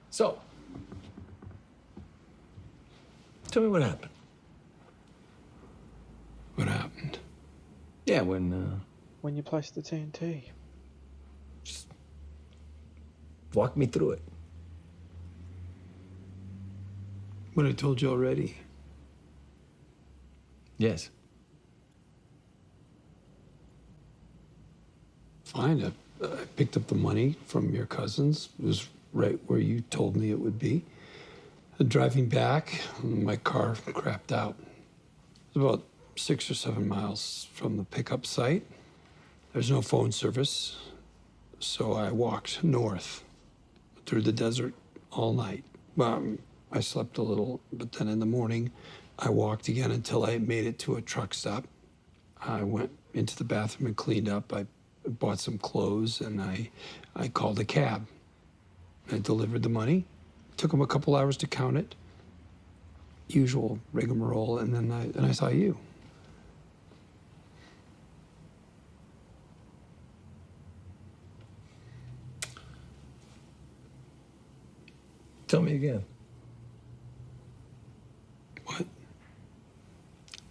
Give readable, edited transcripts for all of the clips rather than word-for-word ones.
So, tell me what happened. What happened? Yeah, when you placed the TNT. just walk me through it. What I told you already. Yes. Fine. I picked up the money from your cousins. It was right where you told me it would be. Driving back, my car crapped out. It was about 6 or 7 miles from the pickup site. There's no phone service, so I walked north through the desert all night. Well, I slept a little, but then in the morning, I walked again until I made it to a truck stop. I went into the bathroom and cleaned up. I bought some clothes, and I called a cab. I delivered the money. Took them a couple hours to count it. Usual rigmarole, and then I saw you. Tell me again. What?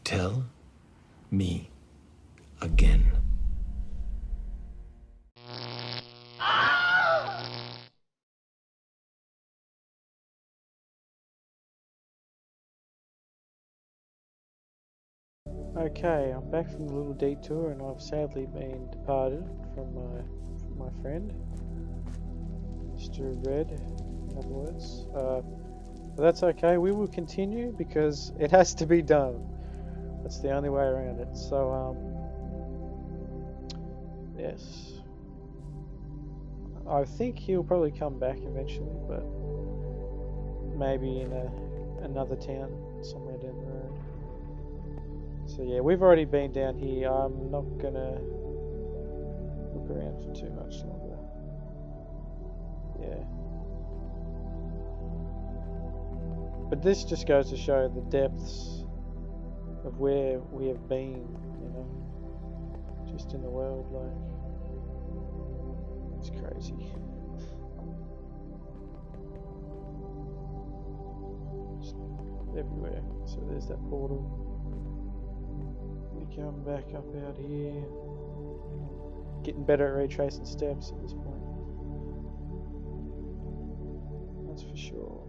Tell me again. Okay, I'm back from the little detour, and I've sadly been departed from my friend, Mr. Red, in other words. But that's okay. We will continue because it has to be done. That's the only way around it. So, yes. I think he'll probably come back eventually, but maybe in another town somewhere down the road. So yeah, we've already been down here. I'm not gonna look around for too much longer. Yeah. But this just goes to show the depths of where we have been, you know, just in the world, like, it's crazy. Just everywhere. So there's that portal. We come back up out here. Getting better at retracing steps at this point. That's for sure.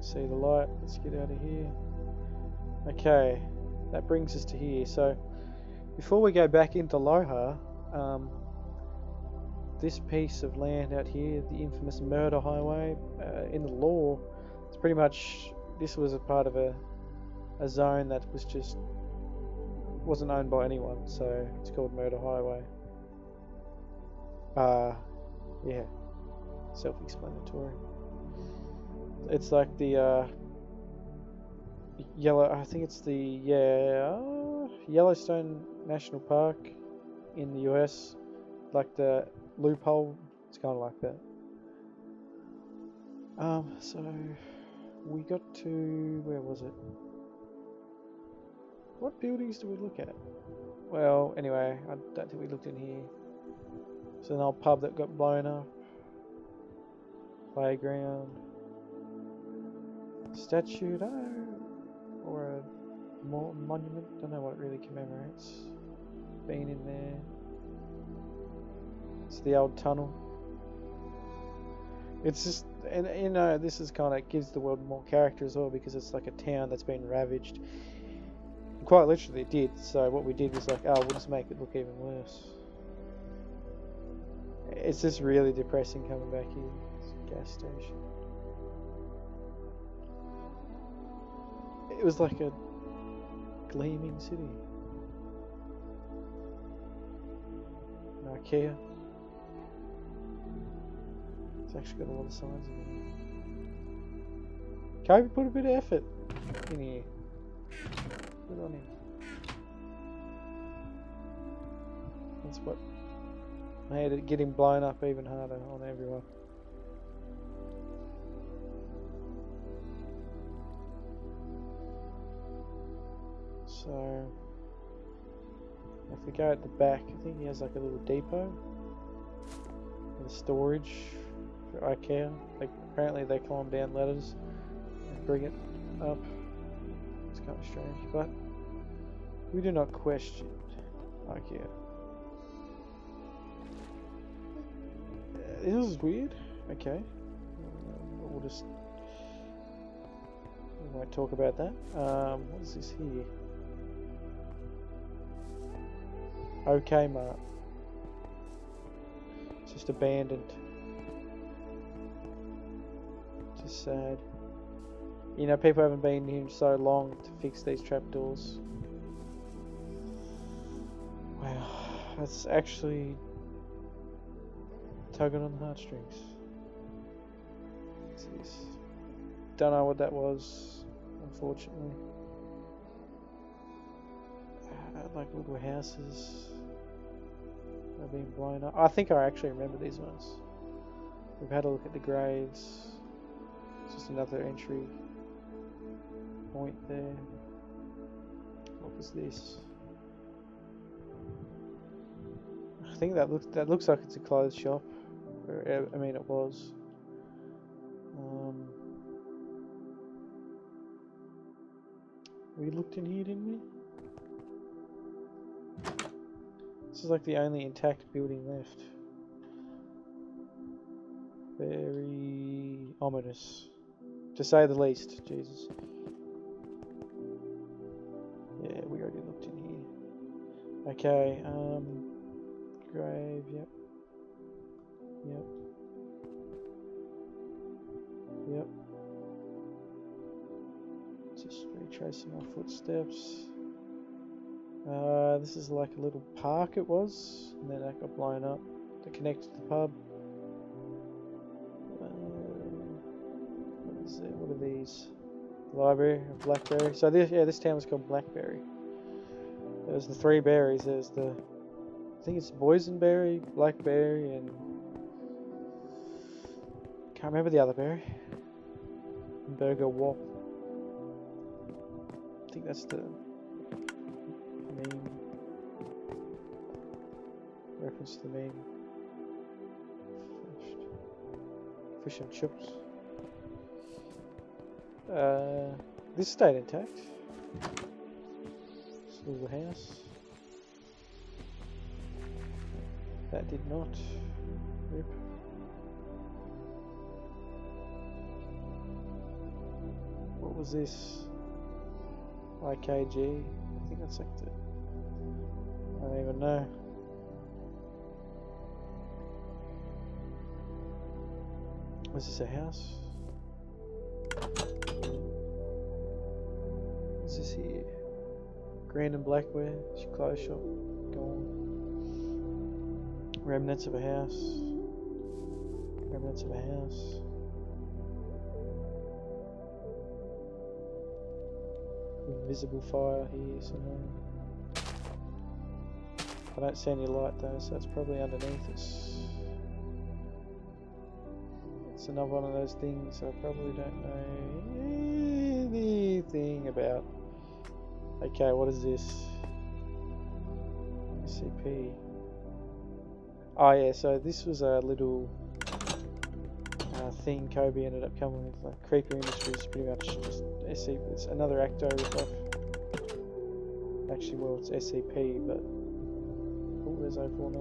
See the light. Let's get out of here. Okay, that brings us to here. So before we go back into Loha, this piece of land out here, the infamous murder highway, in the law, it's pretty much, this was a part of a zone that was just wasn't owned by anyone, so it's called Murder Highway. Yeah, self-explanatory. It's like the I think it's the Yellowstone National Park in the US, like the loophole. It's kind of like that. So we got to, where was it? What buildings do we look at? Well, anyway, I don't think we looked in here. It's an old pub that got blown up. Playground. Statue, don't know. Or a monument, don't know what it really commemorates. Been in there. It's the old tunnel. It's just, and you know, this is kind of gives the world more character as well, because it's like a town that's been ravaged. Quite literally it did, so what we did was like, oh, we'll just make it look even worse. It's just really depressing coming back here. It's a gas station. It was like a gleaming city. An IKEA. It's actually got a lot of signs in it. Kobe put a bit of effort in here. Good on him. That's what made it getting blown up even harder on everyone. So if we go at the back, I think he has like a little depot with storage for IKEA. Like, apparently they climb down ladders and bring it up. It's kind of strange, but we do not question IKEA. This is weird. Okay. We'll just... We won't talk about that. What is this here? Okay, Mart. It's just abandoned. Just sad. You know, people haven't been here so long to fix these trapdoors. Wow, that's actually tugging on the heartstrings. What's this? Don't know what that was, unfortunately. Like little houses are being blown up. I think I actually remember these ones. We've had a look at the graves. It's just another entry point there. What was this? I think that looks like it's a clothes shop. Or, I mean, it was. We looked in here, didn't we? This is like the only intact building left. Very ominous, to say the least. Jesus. Yeah, we already looked in here. Okay, grave, yep. Yep. Yep. Just retracing our footsteps. This is like a little park it was, and then that got blown up to connect to the pub. What is it? What are these? Library of Blackberry. So this town was called Blackberry. There's the three berries. There's the, I think it's boysenberry, blackberry, and can't remember the other berry. Burger Wop. I think that's the meme. Reference to the meme. Fish and chips. This stayed intact. This little house. That did not. Rip. What was this? IKG? I think that's like the... I don't even know. Was this a house? What's this here? Grand and Blackware, clothes shop, gone. Remnants of a house. Remnants of a house. Invisible fire here somewhere. I don't see any light though, so it's probably underneath us. It's another one of those things I probably don't know anything about. Okay, what is this? SCP. Oh yeah, so this was a little thing Kobe ended up coming with. Like Creeper Industries, pretty much just SCP. It's another Acto ripoff. Actually, well, it's SCP, but oh, there's 049.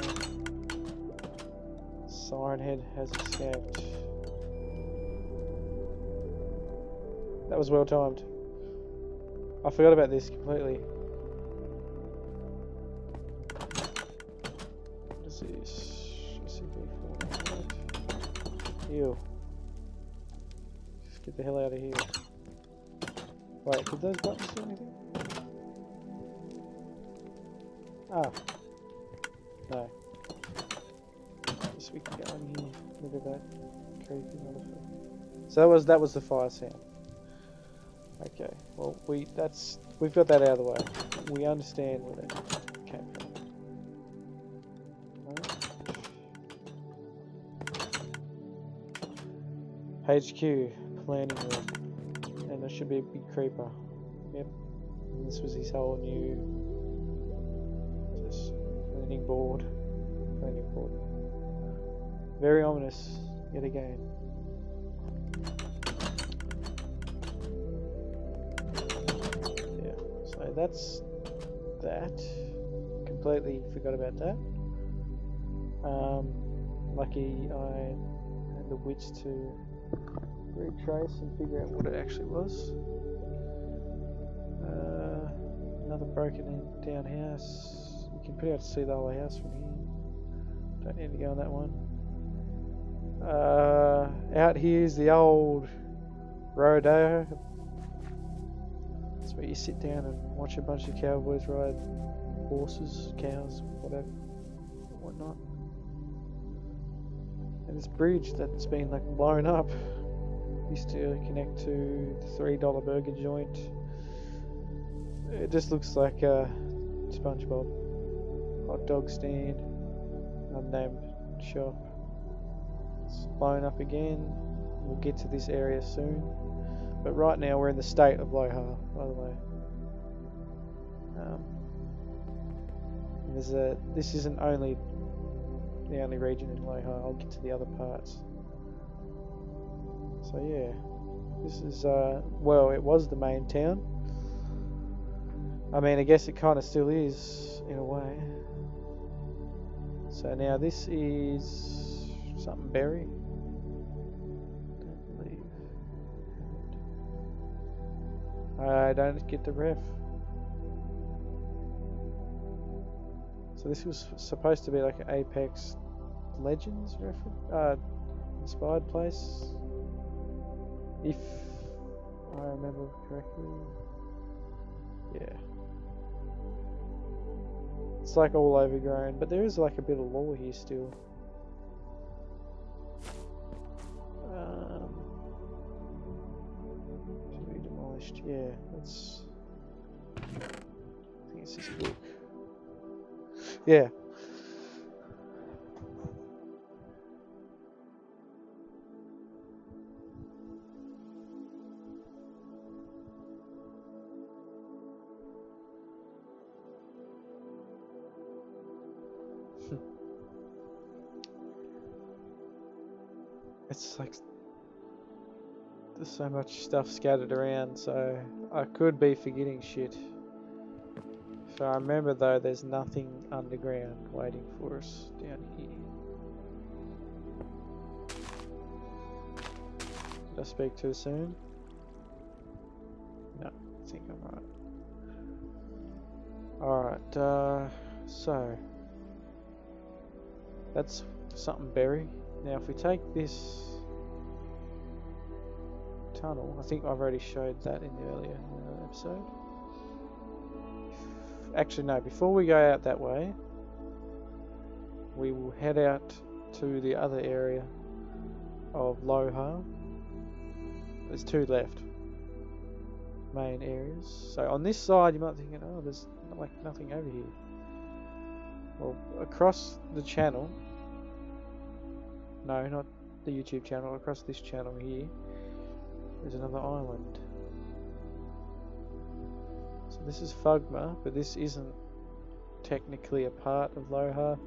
Siren Head has escaped. That was well timed. I forgot about this completely. What is this? SCP-498. Ew. Just get the hell out of here. Wait, did those buttons do anything? Ah. No. Guess we can go in here. Look at that. Creepy motherfucker. So that was the fire sound. Okay, well we've got that out of the way. We understand where that came from. Right. HQ planning room, and there should be a big creeper. Yep, and this was his whole new just planning board. Very ominous. yet again. Yeah, so that's that. Completely forgot about that. Lucky I had the wits to retrace and figure out what it actually was. Another broken down house. You can pretty much see the whole house from here. Don't need to go on that one. Out here is the old rodeo. It's where you sit down and watch a bunch of cowboys ride horses, cows, whatever, whatnot. And this bridge that's been like blown up used to connect to the $3 burger joint. It just looks like a SpongeBob hot dog stand, unnamed shop. It's blown up again. We'll get to this area soon, but right now we're in the state of Loha, by the way. This isn't only the only region in Loha. I'll get to the other parts. So yeah, this is well, it was the main town. I mean, I guess it kind of still is in a way. So now this is something berry. Don't believe. I don't get the ref. So this was supposed to be like an Apex Legends inspired place, if I remember correctly. Yeah. It's like all overgrown, but there is like a bit of lore here still. To be demolished. Yeah, that's. I think it's this book. Yeah. It's like there's so much stuff scattered around, so I could be forgetting shit. If I remember though, there's nothing underground waiting for us down here. Did I speak too soon? No, I think I'm right. Alright, so that's something berry. Now if we take this tunnel, I think I've already showed that in the earlier episode. Actually no, before we go out that way, we will head out to the other area of Loha. There's two left, main areas. So on this side you might be thinking, oh, there's like nothing over here. Well, across the channel, no, not the YouTube channel, across this channel here, there's another island. So this is Fugma, but this isn't technically a part of Loha.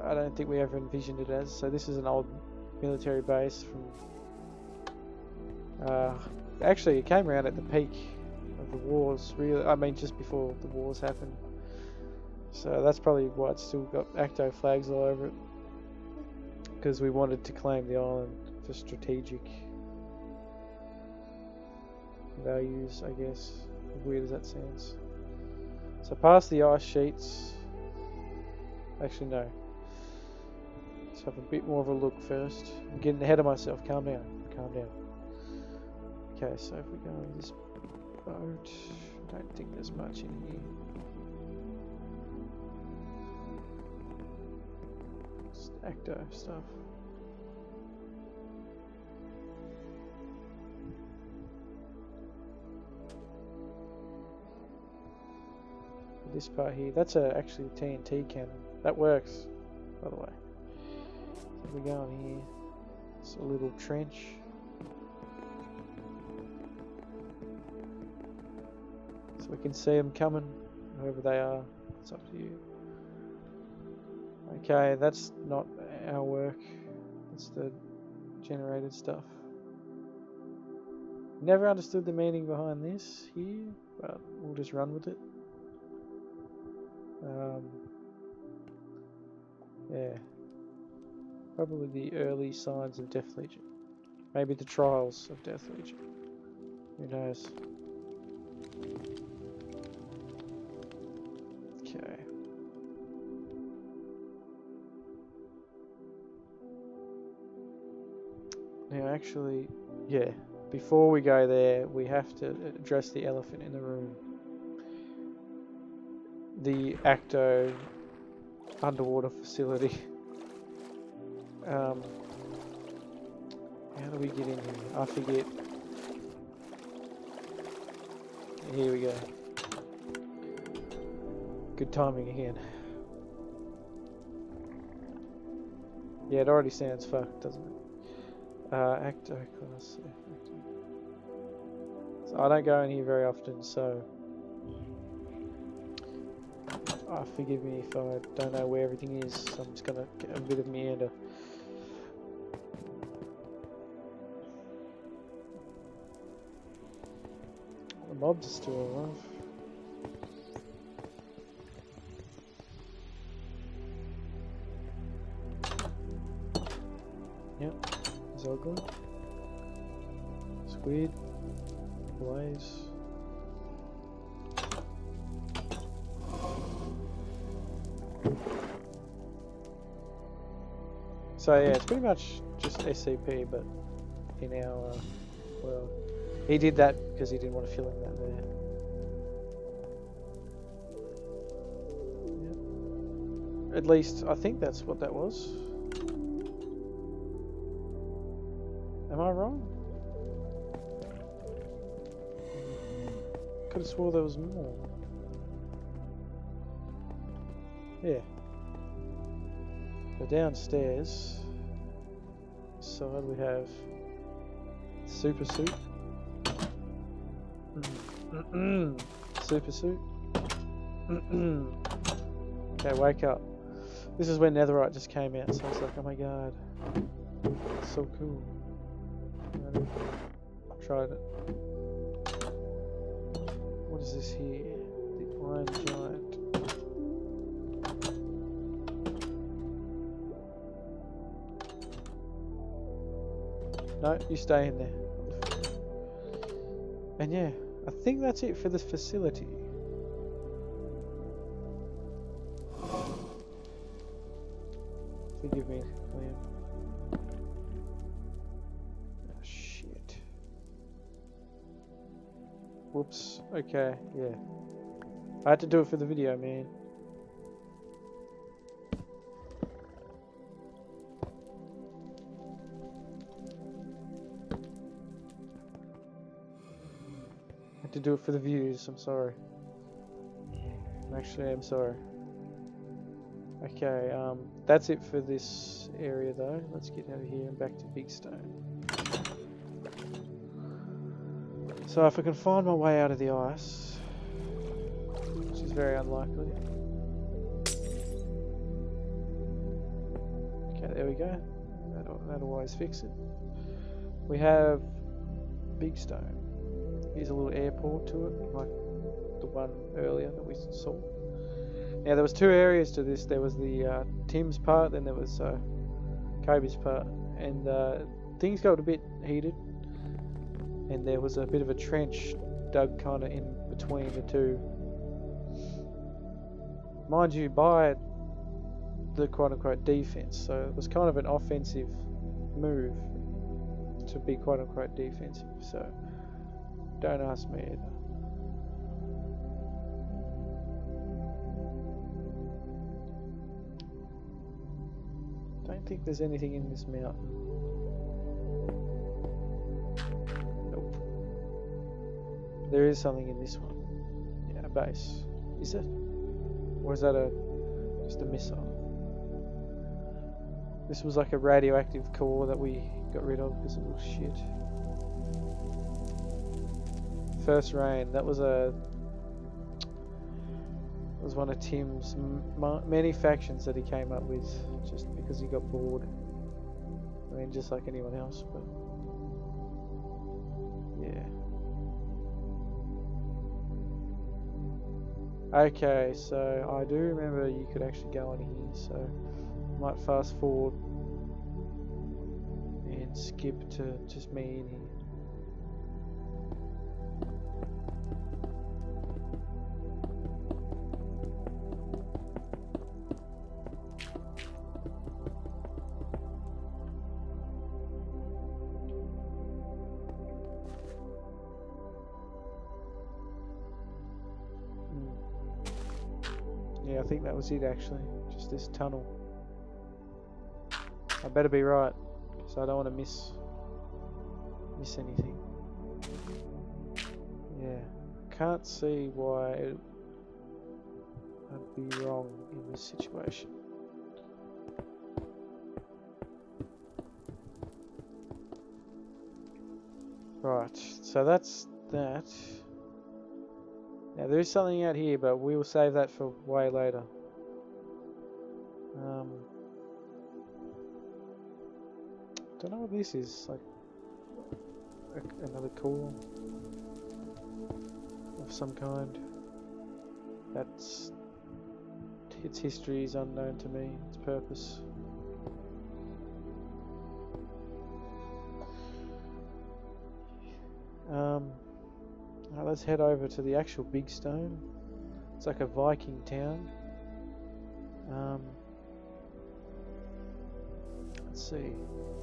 I don't think we ever envisioned it as. So this is an old military base from... actually, it came around at the peak of the wars, really. I mean, just before the wars happened. So that's probably why it's still got Acto flags all over it. Because we wanted to claim the island for strategic values, I guess. As weird as that sounds. So past the ice sheets. Actually, no. Let's have a bit more of a look first. I'm getting ahead of myself. Calm down. Calm down. Okay, so if we go on this boat, I don't think there's much in here. Acto stuff. This part here, that's actually a TNT cannon. That works, by the way. So we go on here. It's a little trench. So we can see them coming, whoever they are. It's up to you. Okay, that's not our work. That's the generated stuff. Never understood the meaning behind this here, but we'll just run with it. Yeah. Probably the early signs of Death Legion. Maybe the trials of Death Legion. Who knows? Okay. Now actually, yeah, before we go there, we have to address the elephant in the room. The Acto underwater facility. How do we get in here? I forget. Here we go. Good timing again. Yeah, it already sounds fucked, doesn't it? Acto class. So I don't go in here very often, so forgive me if I don't know where everything is. So I'm just gonna get a bit of meander. The mobs are still alive. Yep, Zogler, Squid, Blaze. So yeah, it's pretty much just SCP, but in our world. He did that because he didn't want to fill in that there. Yep. At least I think that's what that was. Am I wrong? Could have swore there was more. Yeah. So downstairs, side we have super suit. Super suit. Okay, wake up. This is when Netherite just came out, so I was like, oh my god, it's so cool. Tried it. What is this here? The Iron Giant. No, you stay in there. And yeah, I think that's it for this facility. Forgive me, Liam. Oh, shit. Whoops. Okay, yeah. I had to do it for the video, man. To do it for the views, I'm sorry. Actually, I'm sorry. Okay, that's it for this area though. Let's get out of here and back to Big Stone. So if I can find my way out of the ice, which is very unlikely. Okay, there we go. That'll always fix it. We have Big Stone. Here's a little airport to it, like the one earlier that we saw. Now there was two areas to this. There was the Tim's part, then there was Kobe's part, and things got a bit heated, and there was a bit of a trench dug kind of in between the two. Mind you, by the quote-unquote defense, so it was kind of an offensive move to be quote-unquote defensive. So. Don't ask me either. Don't think there's anything in this mountain. Nope. There is something in this one. Yeah, a base. Is it? Or is that just a missile? This was like a radioactive core that we got rid of because it was shit. First Rain, that was one of Tim's many factions that he came up with just because he got bored. I mean, just like anyone else, but yeah. Okay, so I do remember you could actually go in here, so I might fast forward and skip to just me in here. Yeah, I think that was it actually. Just this tunnel. I better be right, because I don't want to miss anything. Yeah, can't see why I'd be wrong in this situation. Right, so that's that. Now there is something out here, but we will save that for way later. Don't know what this is. Like another core of some kind. Its history is unknown to me. Its purpose. Now let's head over to the actual big stone. It's like a Viking town. Let's see.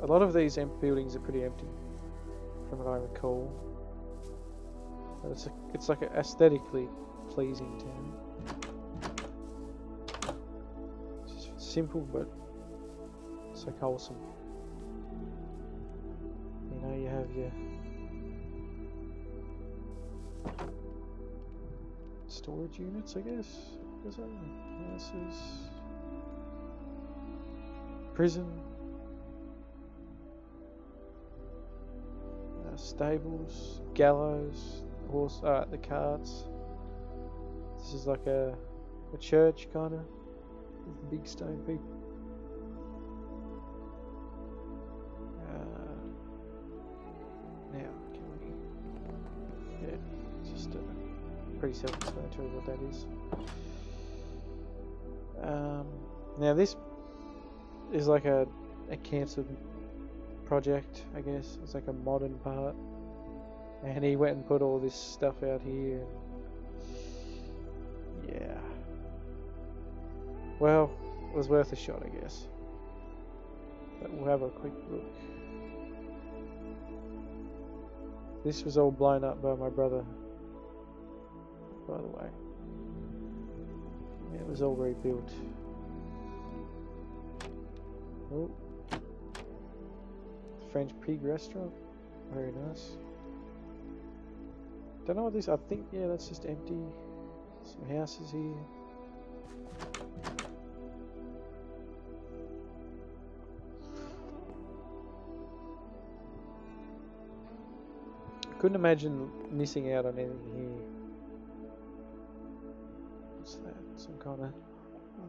A lot of these buildings are pretty empty, from what I recall. But it's like an aesthetically pleasing town. Just simple, but it's like wholesome. You know, you have your storage units, I guess. What is that? Houses. Prison. Stables. Gallows. Horse. The carts. This is like a church, kind of. With the big stone people. Now, can we... Yeah, just pretty self-explanatory what that is. Now this is like a cancer project, I guess. It's like a modern part. And he went and put all this stuff out here. Yeah. Well, it was worth a shot, I guess. But we'll have a quick look. This was all blown up by my brother, by the way. Yeah, it was all rebuilt. Oh. French pig restaurant. Very nice. Don't know what this, I think, yeah, that's just empty. Some houses here. Couldn't imagine missing out on anything here. What's that? Some kind of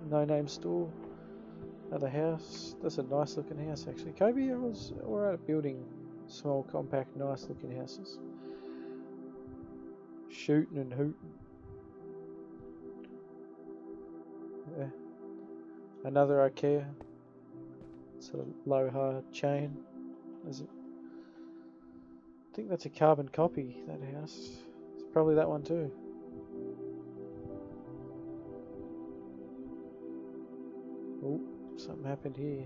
no-name store. Another house. That's a nice looking house actually. Kobe was alright at building small, compact, nice looking houses. Shooting and hooting. Yeah. Another IKEA. It's a low hard chain. Is it? I think that's a carbon copy, that house. It's probably that one too. Oh, something happened here.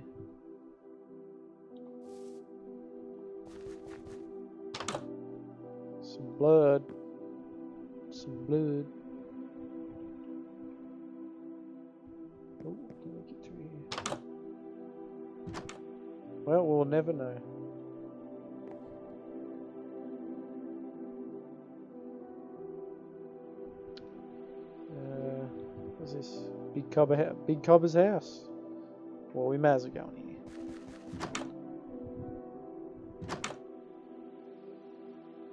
Some blood. Some blood. Oh, can we get through here? Well, we'll never know. What's this? Big Cobber's house. Well, we may as well go in here.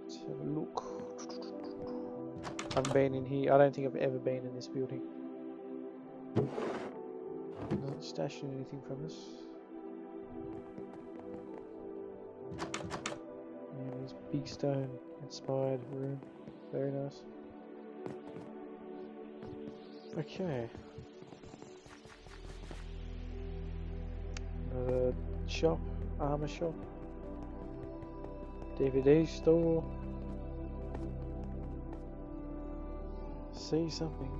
Let's have a look. I haven't been in here. I don't think I've ever been in this building. Not stashing anything from us. big stone inspired room. Very nice. Okay. Another shop, armor shop, DVD store. See something.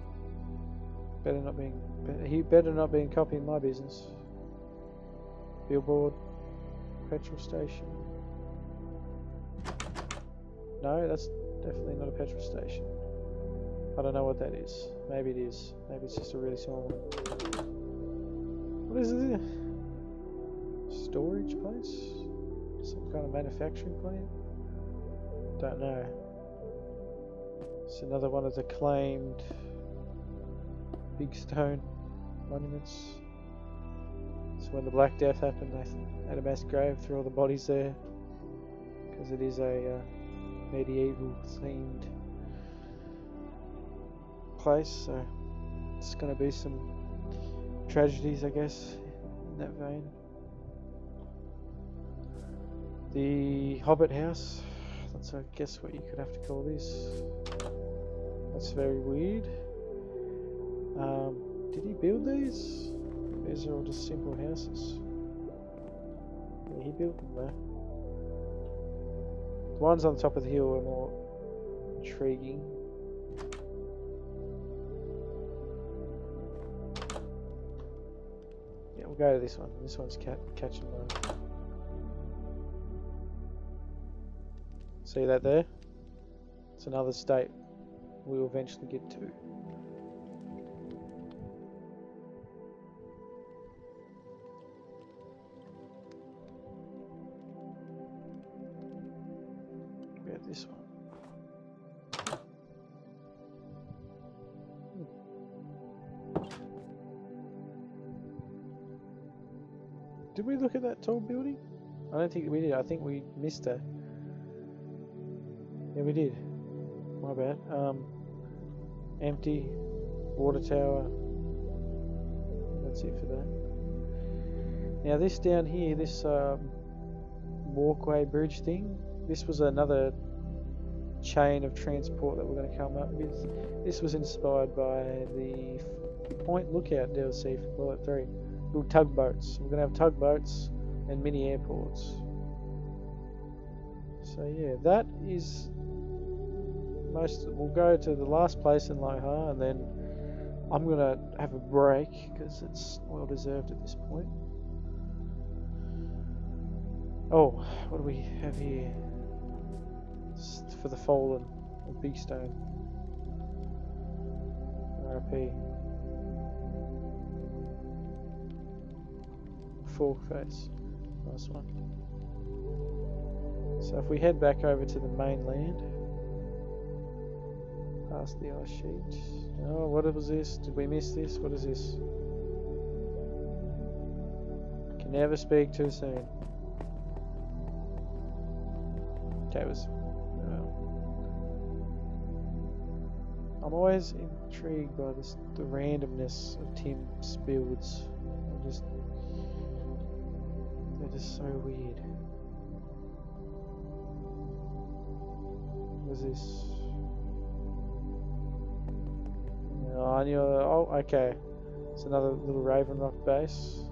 He better not be copying my business. Billboard, petrol station. No, that's definitely not a petrol station. I don't know what that is. Maybe it is. Maybe it's just a really small one. What is this? Storage place? Some kind of manufacturing plant? Don't know. It's another one of the claimed big stone monuments. So when the Black Death happened, they had a mass grave, threw all the bodies there, because it is a medieval themed place, so it's going to be some tragedies, I guess, in that vein. The Hobbit house, that's I guess what you could have to call this. That's very weird. Did he build these? These are all just simple houses. Yeah, he built them though. The ones on the top of the hill are more intriguing. Yeah, we'll go to this one. This one's catching my... See that there? It's another state we'll eventually get to. We have this one. Did we look at that tall building? I don't think we did. I think we missed that. Yeah, we did. My bad. Empty water tower. That's it for that. Now this down here, this walkway bridge thing, this was another chain of transport that we're going to come up with. This was inspired by the Point Lookout DLC for Bullet 3. Little tugboats. We're going to have tugboats and mini airports. So yeah, that is most. We'll go to the last place in Loha, and then I'm going to have a break because it's well deserved at this point. Oh, what do we have here? Just for the fallen, a big stone. RIP. Fork face. Nice one. So if we head back over to the mainland, past the ice sheet. Oh, what was this? Did we miss this? What is this? Can never speak too soon. Okay, it was. I'm always intrigued by the randomness of Tim's builds. They're just so weird. What is this? Oh, okay. It's another little Raven Rock base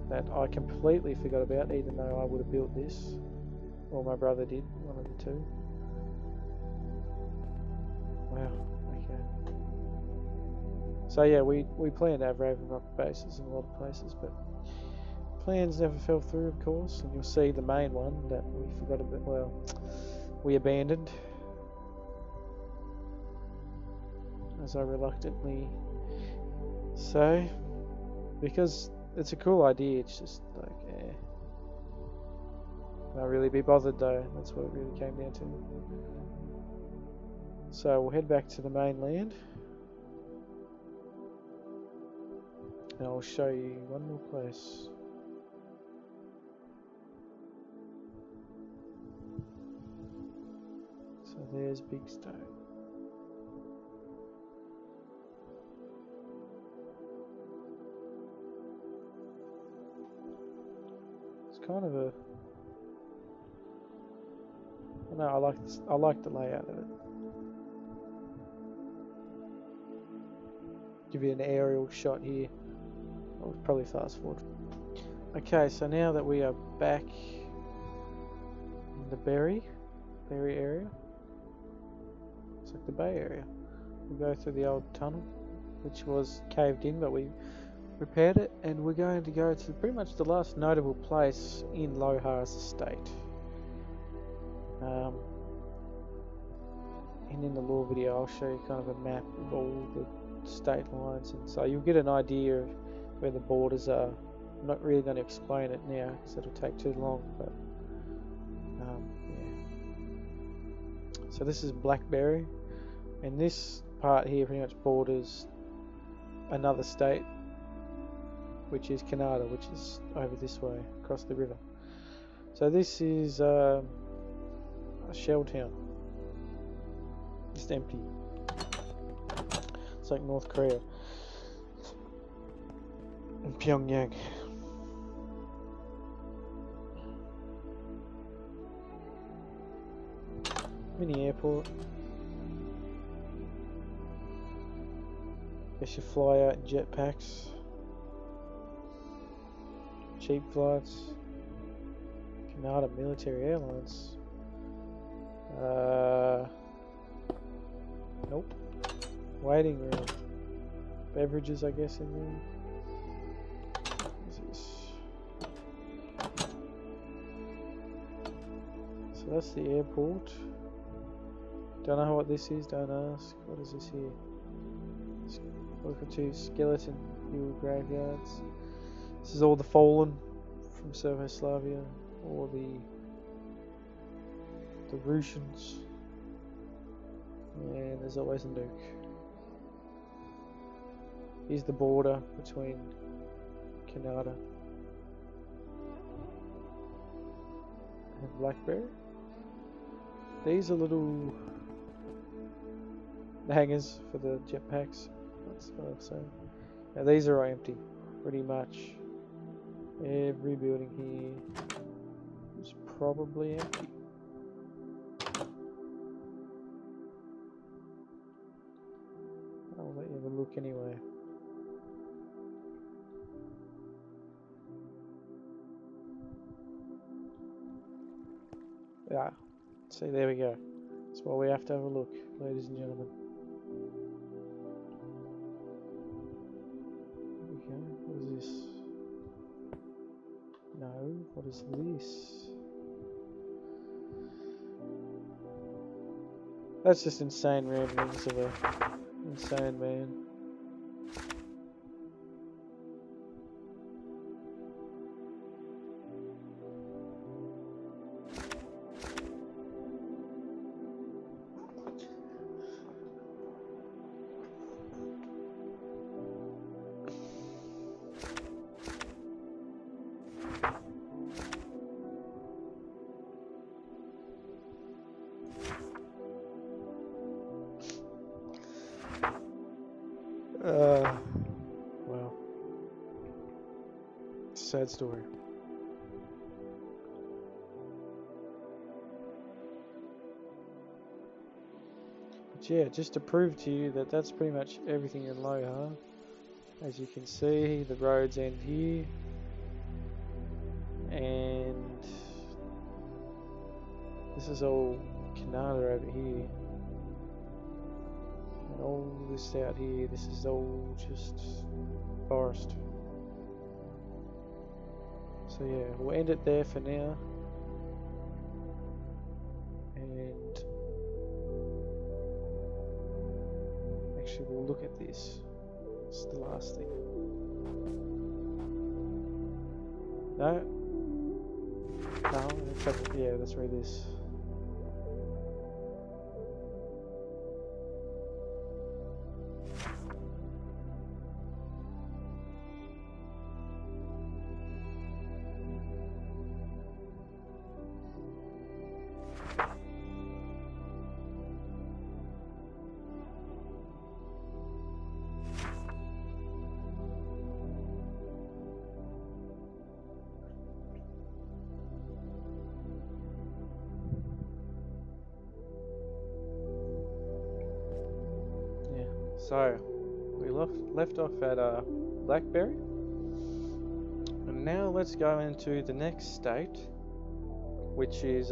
that I completely forgot about, even though I would have built this. Or my brother did, one of the two. Wow, okay. So yeah, we planned to have Raven Rock bases in a lot of places, but plans never fell through, of course, and you'll see the main one that we forgot about, well, we abandoned. As I reluctantly say, because it's a cool idea, it's just like, Not really be bothered though, that's what it really came down to. So we'll head back to the mainland, and I'll show you one more place. So there's Big Stone. It's kind of a No, I like this. I like the layout of it. Give you an aerial shot here. I'll probably fast forward. Okay, so now that we are back in the Berry area, it's like the Bay area. We'll go through the old tunnel, which was caved in, but we repaired it, and we're going to go to pretty much the last notable place in Lohar's estate. And in the lore video, I'll show you kind of a map of all the state lines, and so you'll get an idea of where the borders are. I'm not really going to explain it now because it'll take too long, but yeah. So this is Blackberry, and this part here pretty much borders another state, which is Canada, which is over this way across the river. So this is a shell town, just empty. It's like North Korea and Pyongyang. Mini airport. Guess you fly out in jetpacks. Cheap flights. Canada Military Airlines. Nope. Waiting room. Beverages, I guess, in there. What is this? So that's the airport. Don't know what this is, don't ask. What is this here? Welcome to Skeleton Hill Graveyards. This is all the fallen from Czechoslovakia, or the Russians. And there's always a nuke. Here's the border between Canada and Blackberry. These are little hangars for the jetpacks. That's what I'm saying. Now these are empty, pretty much. Every building here is probably empty. I'll let you have a look anyway. Yeah, see, there we go. That's why we have to have a look, ladies and gentlemen. Okay, what is this? No, what is this? That's just insane ramblings of a insane man. Well, it's a sad story. But yeah, just to prove to you that that's pretty much everything in Lohar. As you can see, the roads end here, and this is all Canada over here. And all this out here, this is all just forest. So yeah, we'll end it there for now. And actually we'll look at this. It's the last thing. No? No, yeah, let's read this. So, we left off at Blackberry. And now let's go into the next state, which is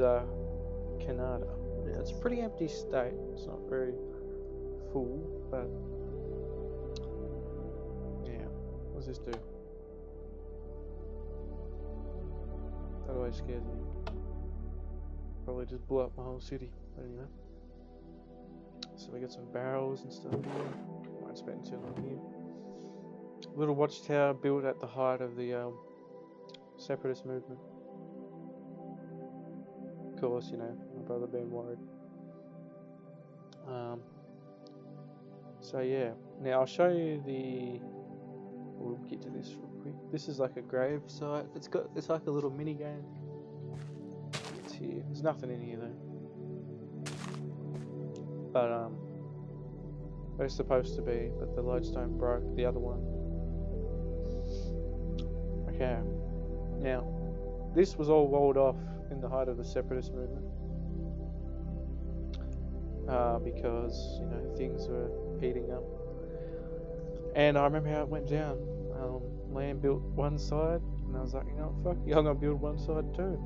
Canada. Yeah, it's a pretty empty state. It's not very full, but yeah. What does this do? That always scares me. Probably just blew up my whole city. But anyway. So we got some barrels and stuff here. Won't spend too long here. Little watchtower built at the height of the separatist movement. Of course, you know, my brother being worried. So yeah, now I'll show you the. We'll get to this real quick. This is like a grave site. It's like a little mini game. It's here. There's nothing in here though. But it's supposed to be. But the lodestone broke. The other one. Okay. Now, this was all walled off in the height of the separatist movement. Because, you know, things were heating up. And I remember how it went down. Land built one side, and I was like, you know what, fuck, I'm gonna build one side too.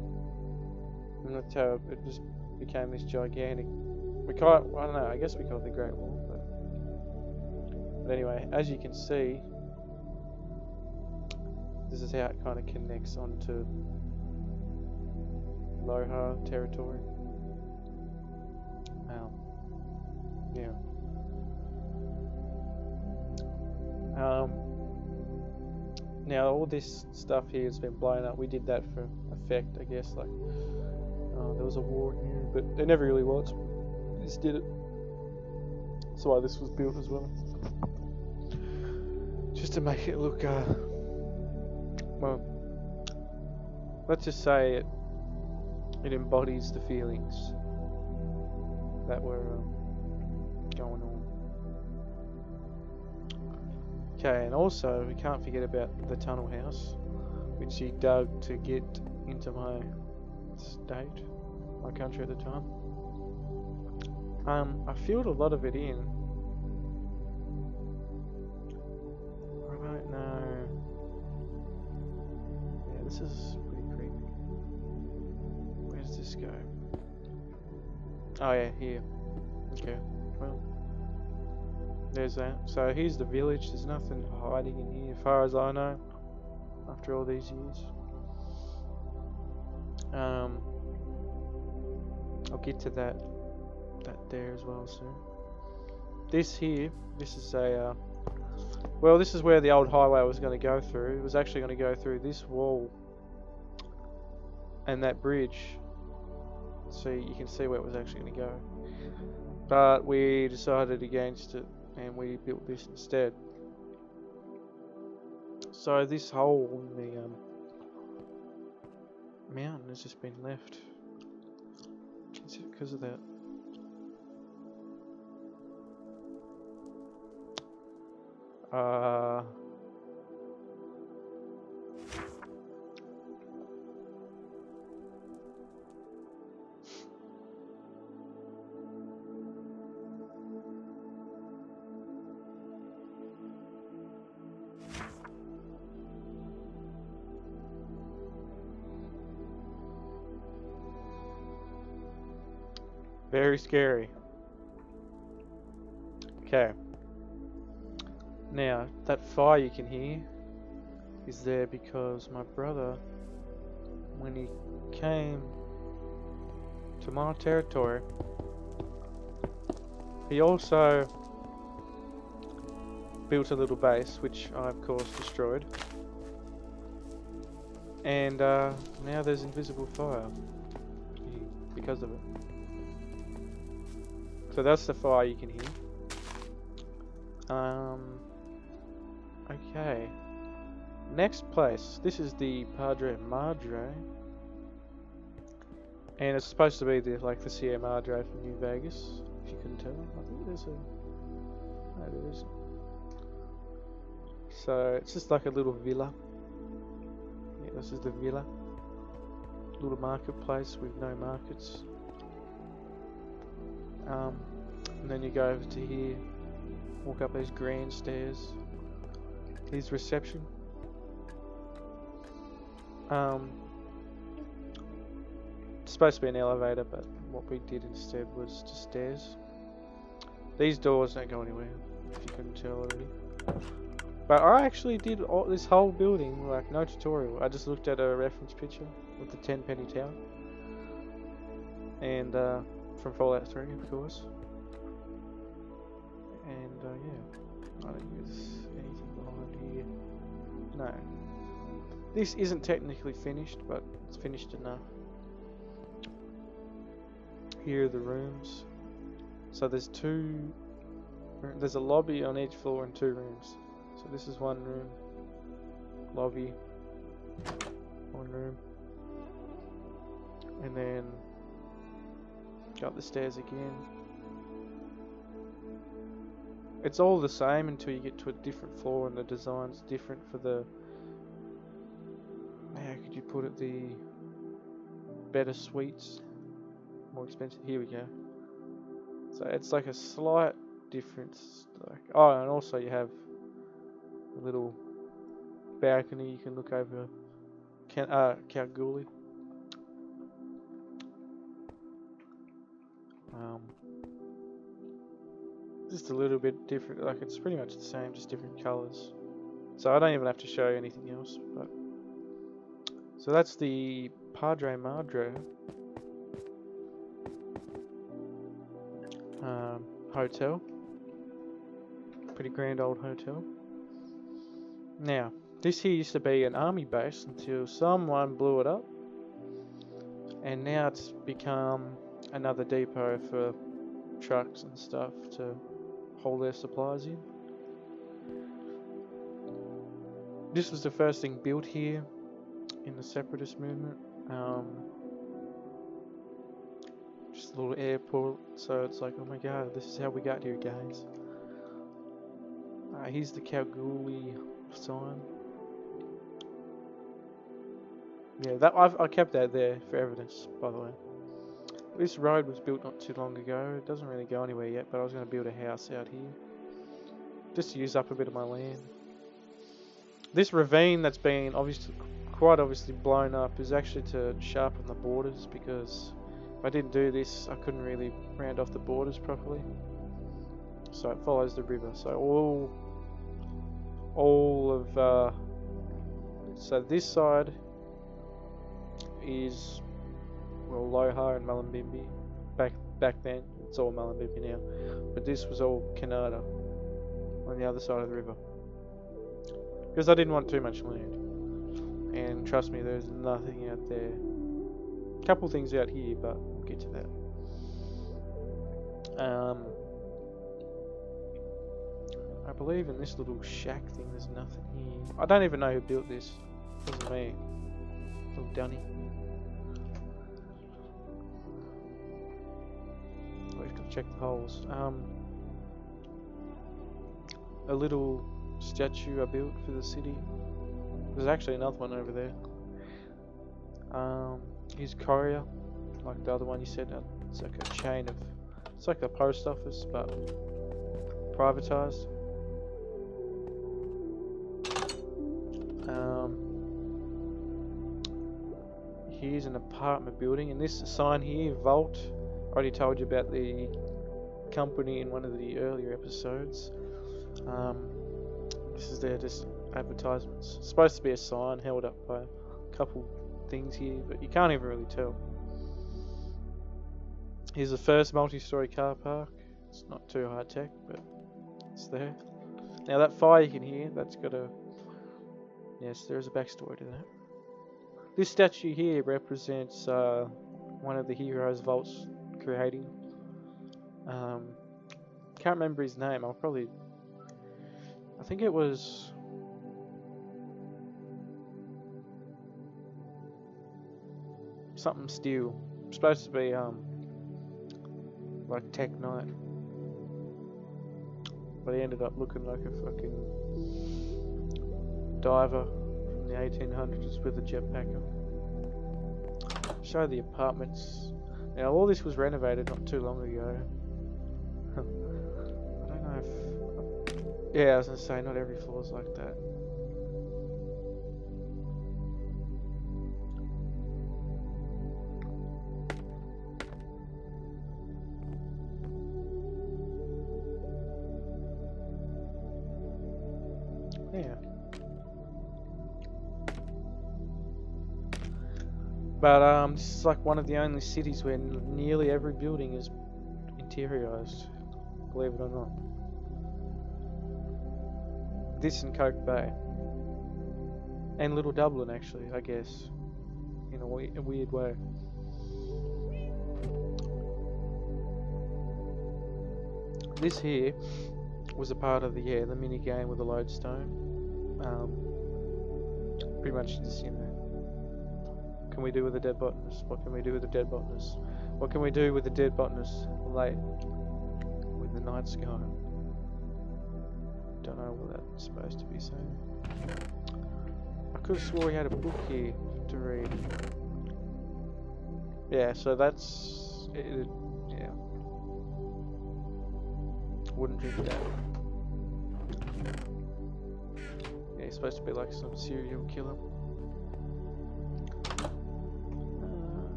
And that's how it just became this gigantic. I don't know, I guess we call it the Great Wall. But anyway, as you can see, this is how it kind of connects onto Loha territory. Yeah. Now all this stuff here has been blown up. We did that for effect, I guess. Like, there was a war here, but there never really was. We just did it. That's why this was built as well, just to make it look. Well, let's just say it embodies the feelings that were going on. Okay, and also we can't forget about the tunnel house, which he dug to get into my state, my country at the time. I filled a lot of it in. I don't know. Yeah, this is pretty creepy. Where does this go? Oh yeah, here. Okay, well. There's that. So here's the village. There's nothing hiding in here, as far as I know. After all these years, I'll get to that there as well soon. This here, this is a. Well, this is where the old highway was going to go through. It was actually going to go through this wall and that bridge. So you can see where it was actually going to go. But we decided against it. And we built this instead. So this hole in the mountain has just been left because of that. Very scary. Okay. Now, that fire you can hear is there because my brother, when he came to my territory, he also built a little base, which I of course destroyed. And now there's invisible fire because of it. So that's the fire you can hear. Okay. Next place. This is the Padre Madre. And it's supposed to be like the Sierra Madre from New Vegas, if you couldn't tell. I think there's a... No, there isn't. So it's just like a little villa. Yeah, this is the villa. Little marketplace with no markets. And then you go over to here, Walk up these grand stairs. Here's reception. It's supposed to be an elevator, but what we did instead was just stairs. These doors don't go anywhere, if you couldn't tell already. But I actually did this whole building, like no tutorial. I just looked at a reference picture with the 10-penny tower. And from Fallout 3, of course. And yeah, I don't use anything behind here. No. This isn't technically finished, but it's finished enough. Here are the rooms. So there's there's a lobby on each floor and 2 rooms. So this is 1 room, lobby, 1 room, and then go up the stairs again. It's all the same until you get to a different floor and the design's different for the, how could you put it, the better suites, more expensive. Here we go. So it's like a slight difference. Like, oh, and also you have a little balcony you can look over Kalgoorlie. Just a little bit different, like it's pretty much the same, just different colours. So I don't even have to show you anything else. But so that's the Padre Madre hotel. Pretty grand old hotel. Now, this here used to be an army base until someone blew it up, and now it's become another depot for trucks and stuff to hold their supplies in. This was the first thing built here in the separatist movement. Just a little airport, so it's like, oh my god, this is how we got here, guys. Here's the Kalgoorlie sign. Yeah, that I kept that there for evidence, by the way. This road was built not too long ago. It doesn't really go anywhere yet, but I was going to build a house out here, just to use up a bit of my land. This ravine that's been quite obviously blown up is actually to sharpen the borders, because if I didn't do this, I couldn't really round off the borders properly. So it follows the river. So all of so this side is, well, Loha and Mullumbimbi. Back then, it's all Mullumbimbi now. But this was all Canada on the other side of the river, because I didn't want too much land. And trust me, there's nothing out there. A couple things out here, but we'll get to that. I believe in this little shack thing, there's nothing here. I don't even know who built this. It wasn't me. Little dunny. We've got to check the holes. A little statue I built for the city. There's actually another one over there. Here's Courier, like the other one you said. It's like a chain of, it's like the post office, but privatized. Here's an apartment building, and this sign here, Vault. I already told you about the company in one of the earlier episodes. This is their just advertisements. It's supposed to be a sign held up by a couple things here, but you can't even really tell. Here's the first multi-story car park. It's not too high tech, but it's there. Now that fire you can hear, that's got a, yes, there's a backstory to that. This statue here represents one of the heroes Vault's creating. Can't remember his name. I think it was something Steel. It's supposed to be like Tech Knight, but he ended up looking like a fucking diver from the 1800s with a jetpack on. Show the apartments. Now all this was renovated not too long ago. I don't know if Yeah, I was gonna say, not every floor is like that. Yeah. But this is like one of the only cities where nearly every building is interiorized, believe it or not. This in Coke Bay. And Little Dublin, actually, I guess. In a weird way. This here was a part of the mini game with the lodestone. Pretty much just, what can we do with a dead botanist? What can we do with a dead botanist? What can we do with a dead botanist late when the night's gone? Don't know what that's supposed to be saying. I could have swore he had a book here to read. Yeah, so that's it. Yeah, wouldn't drink that. Yeah, he's supposed to be like some serial killer.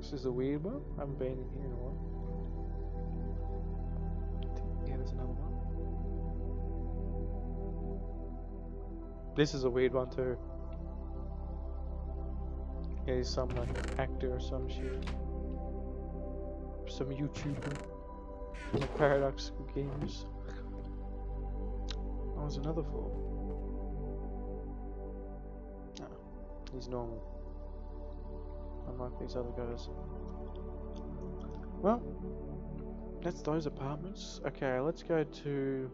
This is a weird one. I haven't been in here in a while. Yeah, there's another one. This is a weird one too. Yeah, he's some like actor or some shit. Some YouTuber. Like Paradoxical Games. Oh, there's another floor. No, he's normal. Unlike these other guys. Well, that's those apartments. Okay, let's go to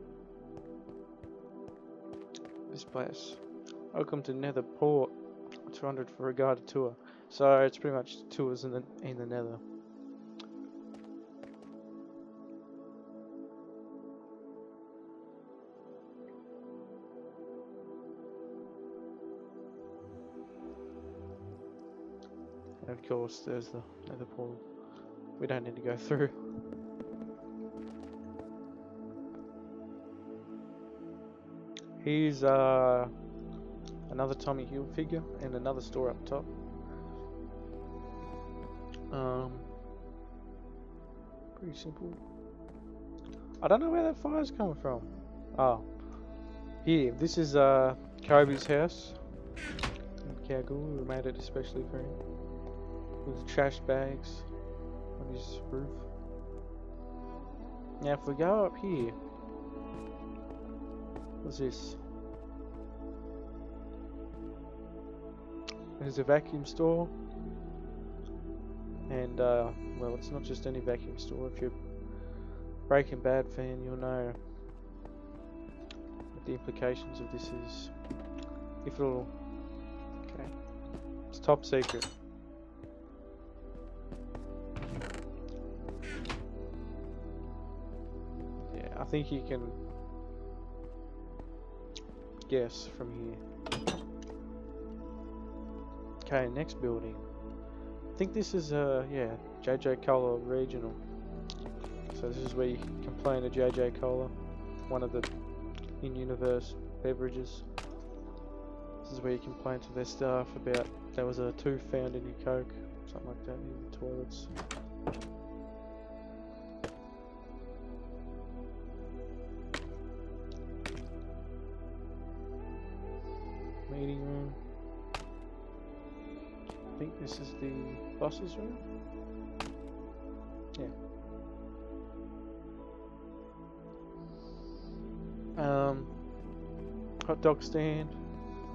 this place. Welcome to Nether Port. 200 for a guided tour. So it's pretty much tours in the Nether. And of course, there's the Nether portal. We don't need to go through. Here's another Tommy Hilfiger and another store up top. Pretty simple. I don't know where that fire's coming from. Oh, here. This is Kobe's house in Kalgoorlie. We made it especially for him. With trash bags on his roof. Now, if we go up here, what's this? There's a vacuum store, and well, it's not just any vacuum store. If you're a Breaking Bad fan, you'll know what the implications of this is. If it'll, okay, it's top secret. Yeah, I think you can guess from here. Okay, next building. I think this is yeah, JJ Cola Regional. So this is where you can complain to JJ Cola, one of the in-universe beverages. This is where you complain to their staff about there was a tooth found in your Coke, something like that, in the toilets. Meeting room. I think this is the boss's room. Yeah. Hot dog stand,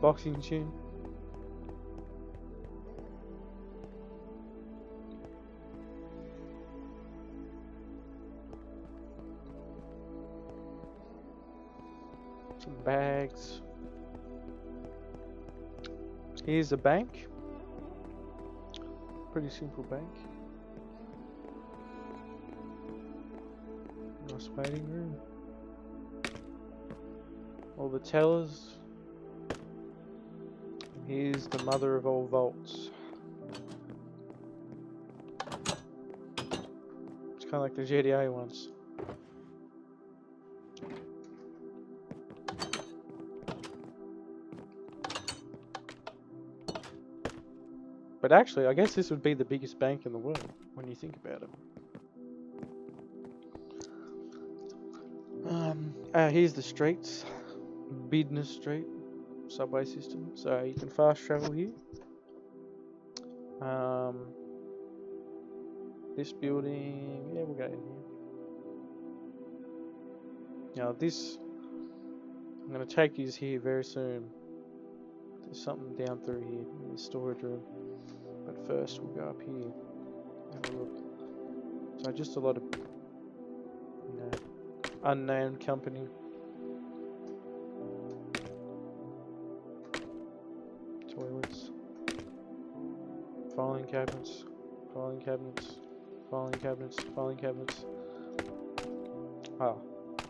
boxing gym. Some bags. Here's a bank. Pretty simple bank. Nice waiting room. All the tellers. And here's the mother of all vaults. It's kind of like the GTA ones. But actually, I guess this would be the biggest bank in the world when you think about it. Here's the streets. Business Street subway system. So you can fast travel here. This building, yeah, we'll go in here. Now this, I'm going to take you here very soon. There's something down through here in the storage room. But first we'll go up here, have a look. So just a lot of, unnamed company. Toilets. Filing cabinets. Filing cabinets. Filing cabinets. Filing cabinets. Oh,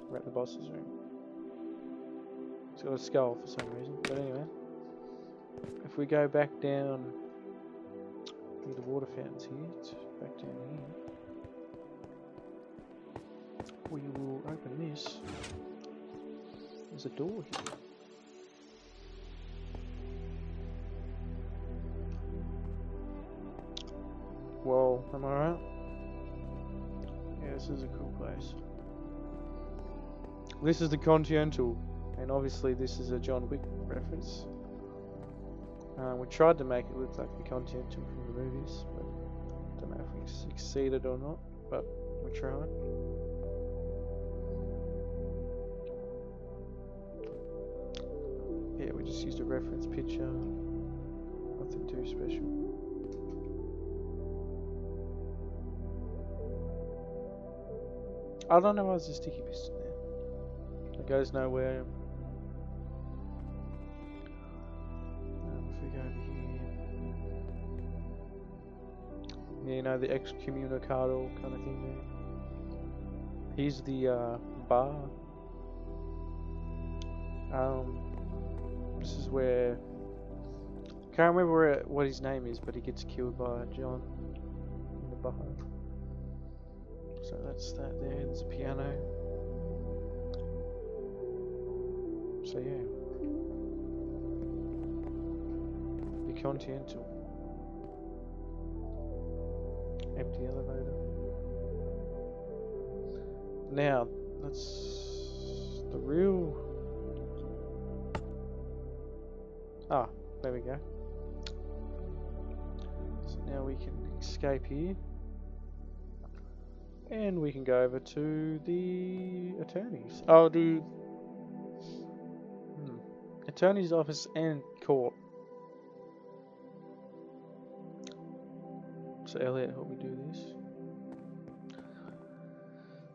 we're at the boss's room. It's got a skull for some reason. But anyway, if we go back down, the water fountains here. It's back down here. We will open this. There's a door here. Whoa, am I right? Yeah, this is a cool place. This is the Continental, and obviously this is a John Wick reference. We tried to make it look like the Continental from the movies, but I don't know if we succeeded or not, but we tried. Yeah, we just used a reference picture. Nothing too special. I don't know why there's a sticky piston there. It goes nowhere. If we go over here. Yeah, you know, the excommunicado kind of thing there. Here's the bar. This is where, can't remember what his name is, but he gets killed by John in the bar. So that's that there. There's a piano. So yeah, the Continental. Empty elevator. Now that's the real. Ah, there we go. So now we can escape here. And we can go over to the attorney's. Oh, the attorney's office and court. So Elliot help me do this.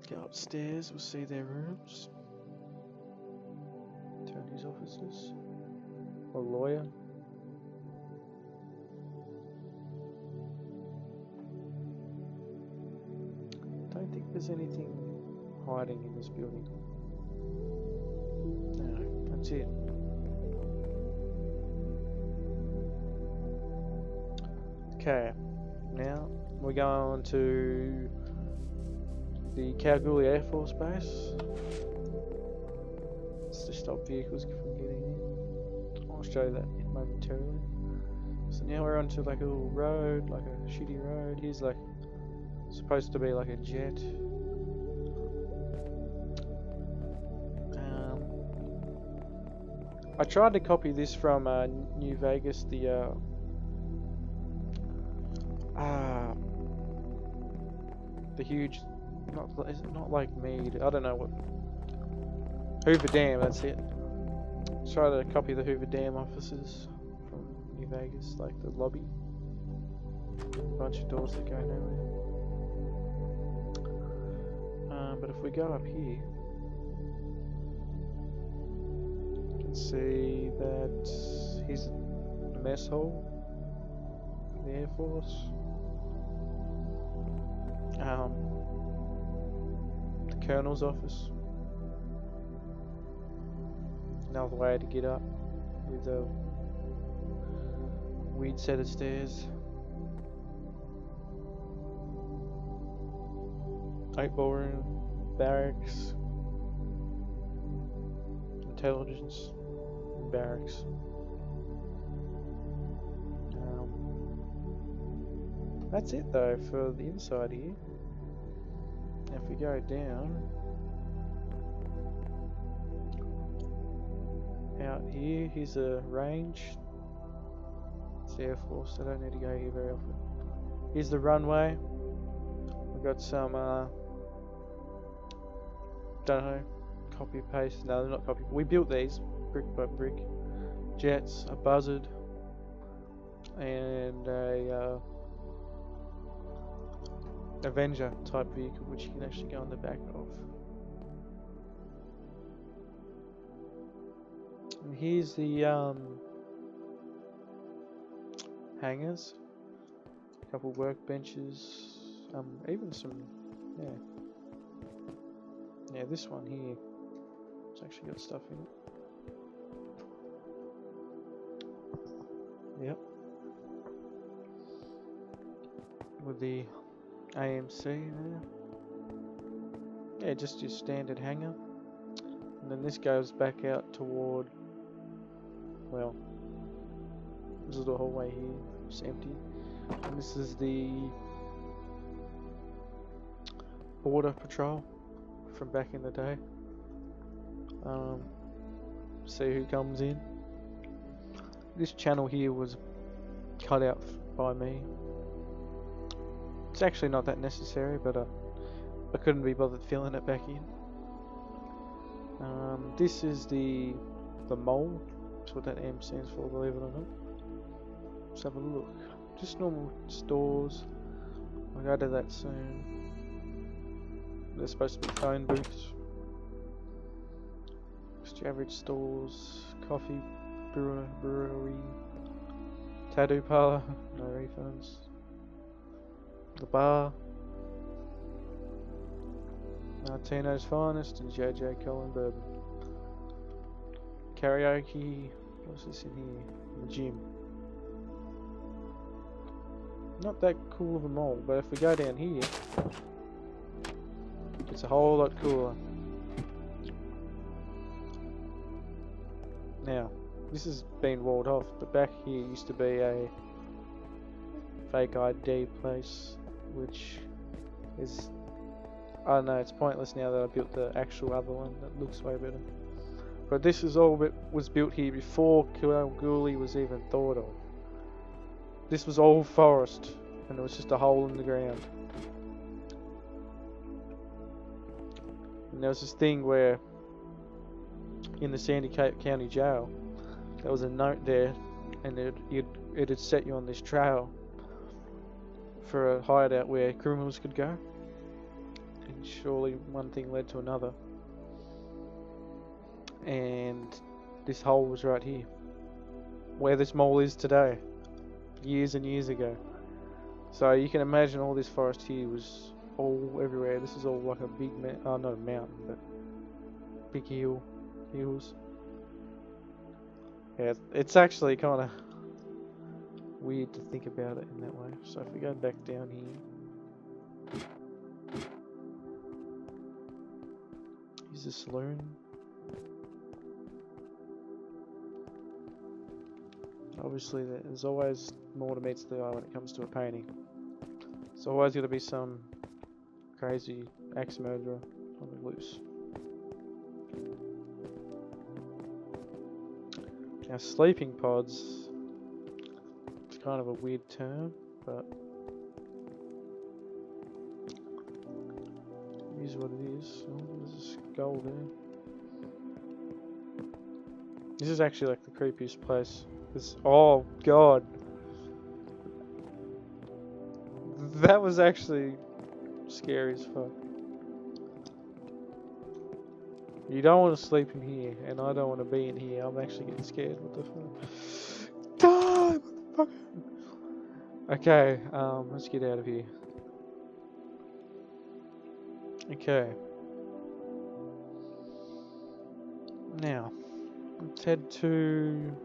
Go upstairs, we'll see their rooms. Attorney's offices. A lawyer. Don't think there's anything hiding in this building. No, that's it. Okay, now we're going to the Kalgoorlie Air Force Base. It's to stop vehicles from getting in. I'll show you that momentarily. So now we're onto like a little road, like a shitty road. Here's like supposed to be like a jet. I tried to copy this from New Vegas, the huge, is it not like Mead? I don't know what. Hoover Dam, that's it. Try to copy the Hoover Dam offices from New Vegas, like the lobby. A bunch of doors that go nowhere. But if we go up here, you can see that here's the mess hall for the Air Force. The Colonel's office. Another way to get up with a weird set of stairs. 8 ballroom, barracks, intelligence, barracks. That's it though for the inside here. If we go down out here, here's a range. It's Air Force, I don't need to go here very often. Here's the runway. We've got some, don't know, copy paste. No, they're not copy. We built these brick by brick. Jets, a buzzard, and a Avenger type vehicle, which you can actually go on the back of. And here's the hangars, a couple workbenches, even some, yeah, this one here, it's actually got stuff in it. Yep. With the AMC there. Yeah, just your standard hangar. And then this goes back out toward, well, this is the hallway here, it's empty. And this is the border patrol from back in the day. See who comes in. This channel here was cut out by me. It's actually not that necessary, but I couldn't be bothered filling it back in. This is the mole. That's what that M stands for, believe it or not. Let's have a look. Just normal stores. I'll go to that soon. There's supposed to be phone booths. Just your average stores. Coffee, brewery, tattoo parlor, no refunds. The bar, Martino's Finest, and JJ Colin Bourbon. Karaoke, what's this in here? The gym. Not that cool of a mall, but if we go down here, it's a whole lot cooler. Now, this has been walled off, but back here used to be a fake ID place, which is, I don't know, it's pointless now that I built the actual other one that looks way better. But this is all was built here before Kalgoorlie was even thought of. This was all forest, and there was just a hole in the ground. And there was this thing where, in the Sandy County Jail, there was a note there, and it had set you on this trail for a hideout where criminals could go. And surely one thing led to another. And this hole was right here, where this mall is today, years and years ago. So you can imagine all this forest here was all everywhere. This is all like a big, not a mountain, but big hills. Yeah, it's actually kind of weird to think about it in that way. So if we go back down here, here's a saloon. Obviously, there's always more to meet the eye when it comes to a painting. There's always got to be some crazy axe murderer on the loose. Now, sleeping pods, it's kind of a weird term, but it is what it is. Oh, there's a skull there. This is actually like the creepiest place. Oh god, that was actually scary as fuck. You don't want to sleep in here, and I don't want to be in here. I'm actually getting scared. What the fuck? Die, motherfucker! Okay, let's get out of here. Okay. Now, let's head to...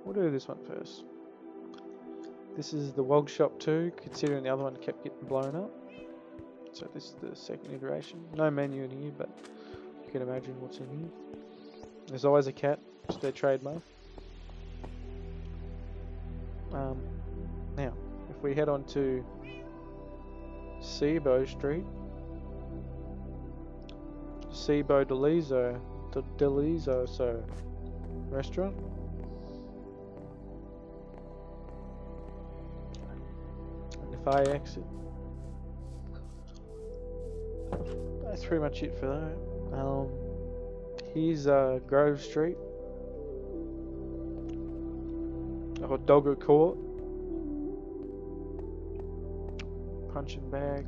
We'll do this one first. This is the Wog Shop 2, considering the other one kept getting blown up. So this is the second iteration. No menu in here, but you can imagine what's in here. There's always a cat, it's their trademark. Now, if we we head on to Sebo Street. Sebo Delizo, so restaurant. And if I exit, that's pretty much it for that. Here's Grove Street. Or Dogger Court. Punching bag.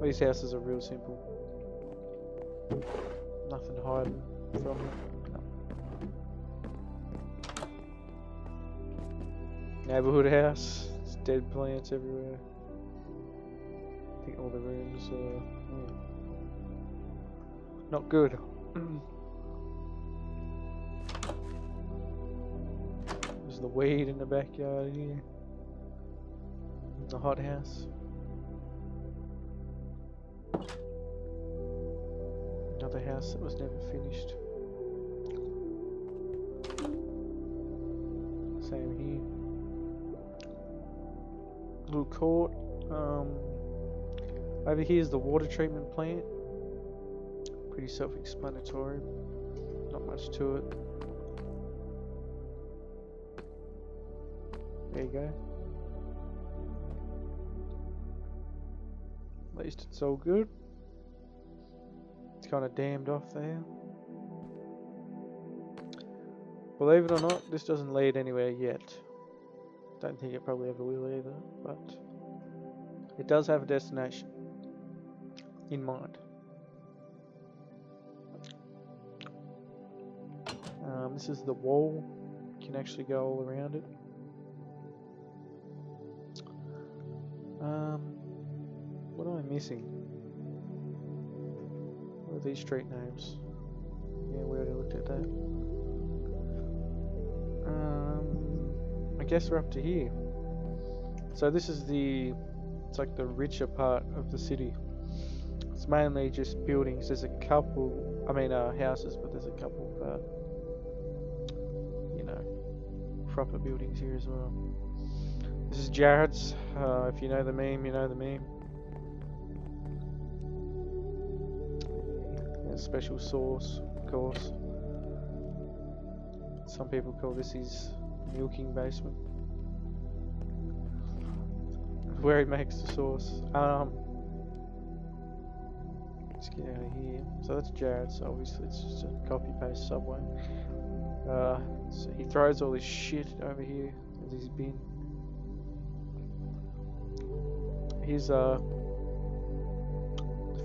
These houses are real simple. Nothing hiding from it. No. Neighborhood house. There's dead plants everywhere. I think all the rooms are not good. There's the weed in the backyard here. The hothouse. Another house that was never finished. Same here. Little court. Over here is the water treatment plant. Pretty self-explanatory. Not much to it. There you go. At least it's all good. It's kind of dammed off there. Believe it or not, this doesn't lead anywhere yet. Don't think it probably ever will either, but it does have a destination in mind. This is the wall. You can actually go all around it. What am I missing? What are these street names? Yeah, we already looked at that. I guess we're up to here. So this is it's like the richer part of the city. It's mainly just buildings. There's a couple, houses, but there's a couple of, proper buildings here as well. This is Jared's. If you know the meme, you know the meme. A special sauce, of course. Some people call this his milking basement. Where he makes the sauce. Let's get out of here. So that's Jared's. So obviously it's just a copy-paste Subway. So he throws all this shit over here in his bin. Here's a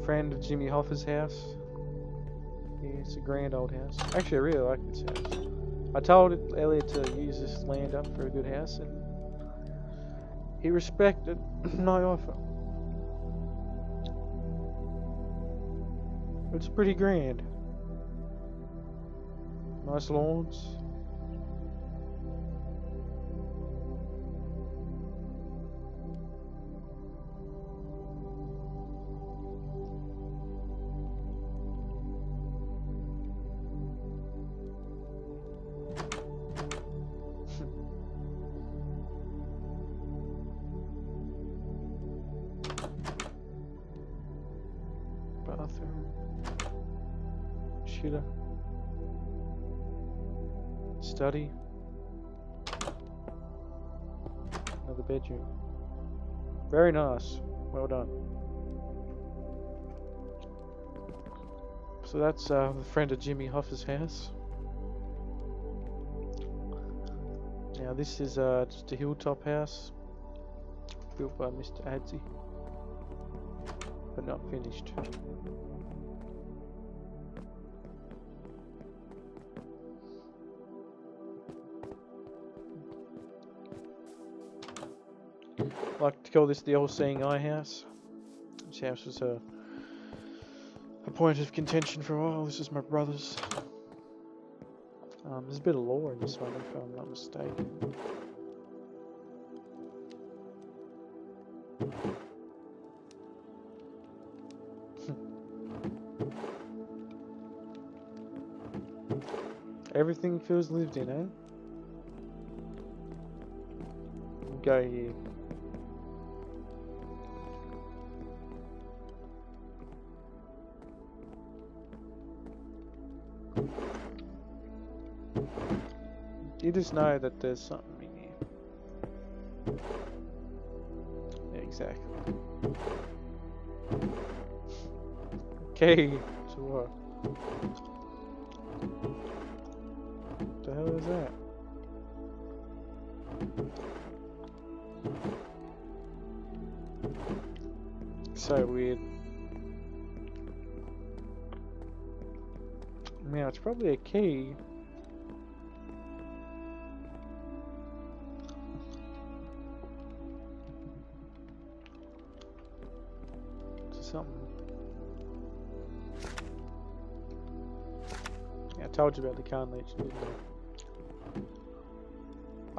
friend of Jimmy Hoffa's house. Yeah, it's a grand old house. Actually, I really like this house. I told Elliot to use this land up for a good house, and he respected my offer. It's pretty grand. Nice lawns. Bathroom. Shitter. Study. Another bedroom. Very nice. Well done. So that's the friend of Jimmy Hoffa's house. Now this is just a hilltop house built by Mr. Adzi, but not finished. I like to call this the all-seeing eye house. This house was a point of contention for a while. This is my brother's. There's a bit of lore in this one, if I'm not mistaken. Everything feels lived in, eh? Go here. You just know that there's something in here. Yeah, exactly. Okay, to what? What the hell is that? So weird. Now it's probably a key. To something. Yeah, I told you about the Khan Leech, didn't I?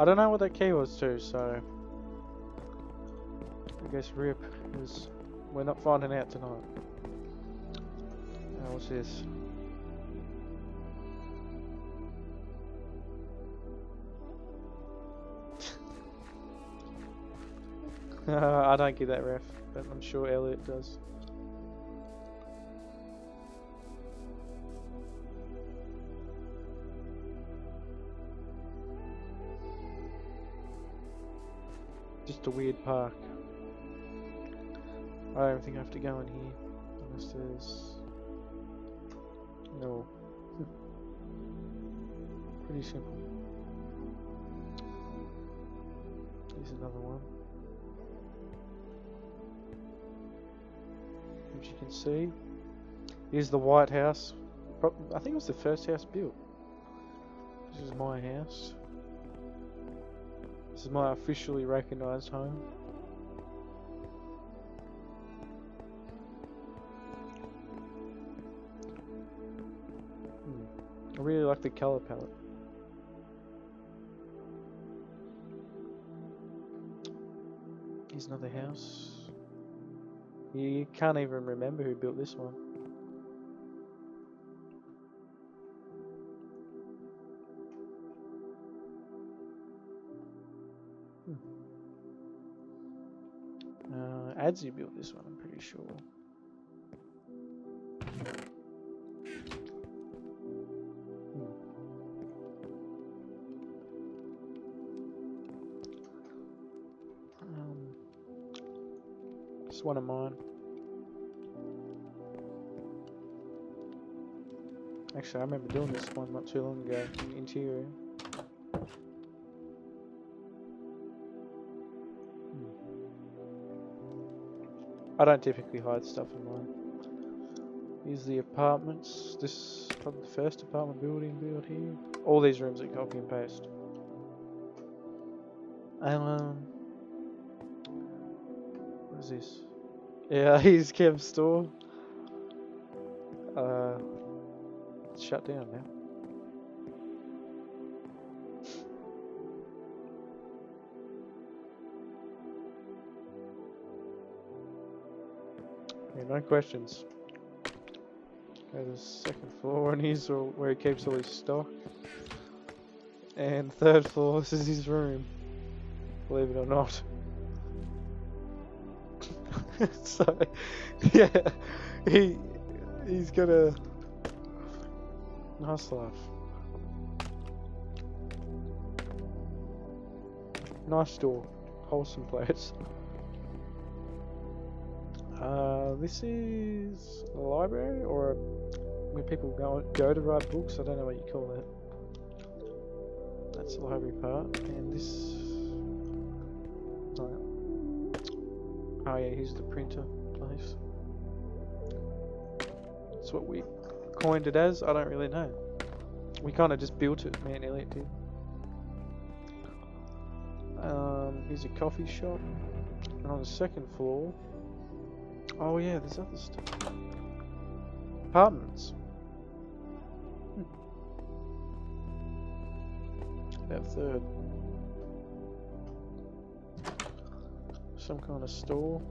I don't know what that key was too, so I guess RIP is we're not finding out tonight. What's this? I don't get that ref, but I'm sure Elliot does. Just a weird park. I don't think I have to go in here unless there's no. Pretty simple. Here's another one. Which you can see. Here's the White House. I think it was the first house built. This is my house. This is my officially recognised home. I really like the colour palette. Here's another house. You can't even remember who built this one. Adzi built this one, I'm pretty sure. It's one of mine. Actually, I remember doing this one not too long ago. The interior. I don't typically hide stuff in mine. Here's the apartments. This is probably the first apartment building built here. All these rooms are copy and paste. What is this? Yeah, here's Kev's store. It's shut down now. Yeah, no questions. Go to the second floor, and here's where he keeps all his stock. And third floor, this is his room. Believe it or not. So, yeah, he's got a nice life. Nice store, wholesome place. This is a library or where people go to write books. I don't know what you call that. That's the library part, and this. Oh yeah, here's the printer place. That's what we coined it as. I don't really know. We kind of just built it. Me and Elliot did. Here's a coffee shop. And on the second floor. Oh yeah, there's other stuff. Apartments. That third. Some kind of store.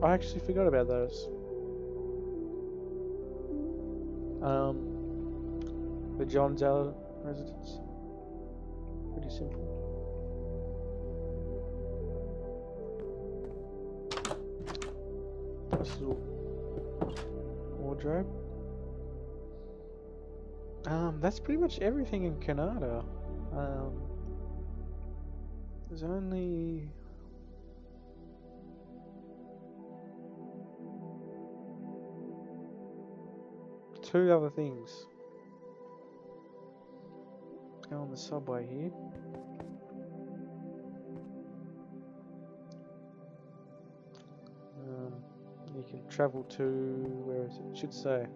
I actually forgot about those. The John Zeller residence. Pretty simple. This little wardrobe. That's pretty much everything in Canada. There's only two other things. Go on the subway here. You can travel to, where is it? It should say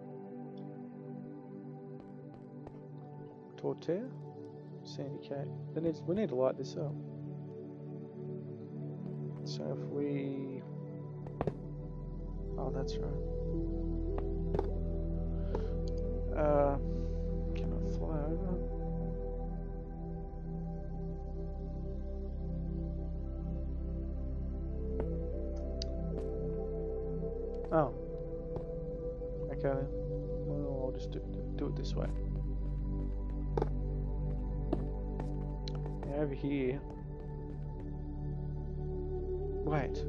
Torterre, Sandy Cape. We need to light this up. So if we, oh that's right. Can I fly over? Oh. Okay then. Well, I'll just do it this way. Now over here. Wait.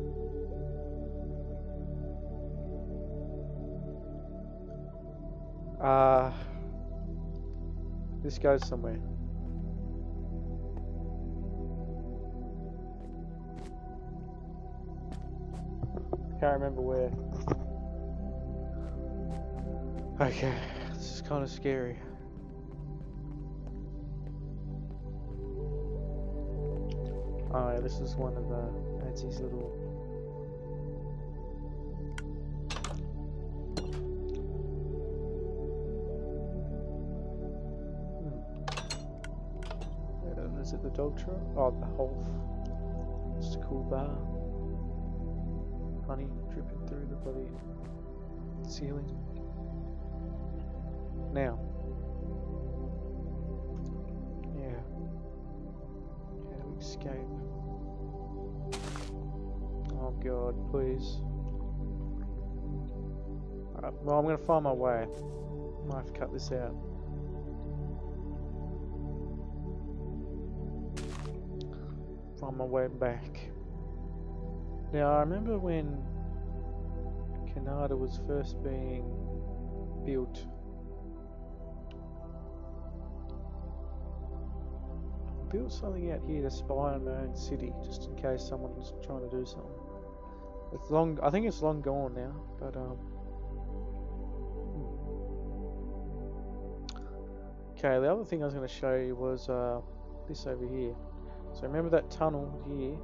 This goes somewhere. Can't remember where. Okay, this is kind of scary. Oh yeah, this is one of Nancy's little... Is it the dog truck? Oh, the Holf. It's a cool bar. Honey dripping through the bloody ceiling. Now. Yeah. How do we escape? Oh god, please. Alright, well I'm gonna find my way. Might have to cut this out. Find my way back. Now I remember when Canada was first being built. I built something out here to spy on my own city, just in case someone's trying to do something. It's long. I think it's long gone now, but Okay, the other thing I was going to show you was this over here. So remember that tunnel here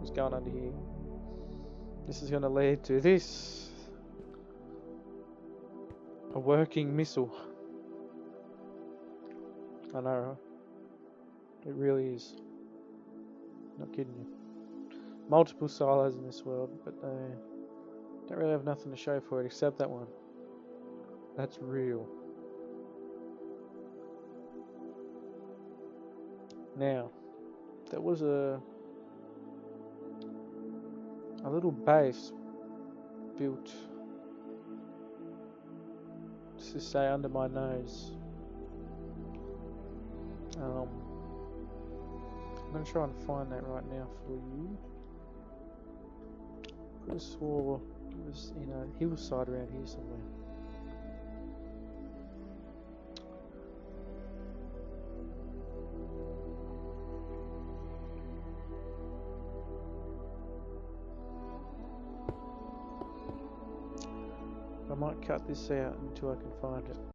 was going under here. This is going to lead to this. A working missile. I know, right? It really is. Not kidding you. Multiple silos in this world, but they don't really have nothing to show for it except that one. That's real. Now, there was a little base built, just to say, under my nose. I'm gonna try and find that right now for you. I could have swore it was in a hillside around here somewhere. I might cut this out until I can find it.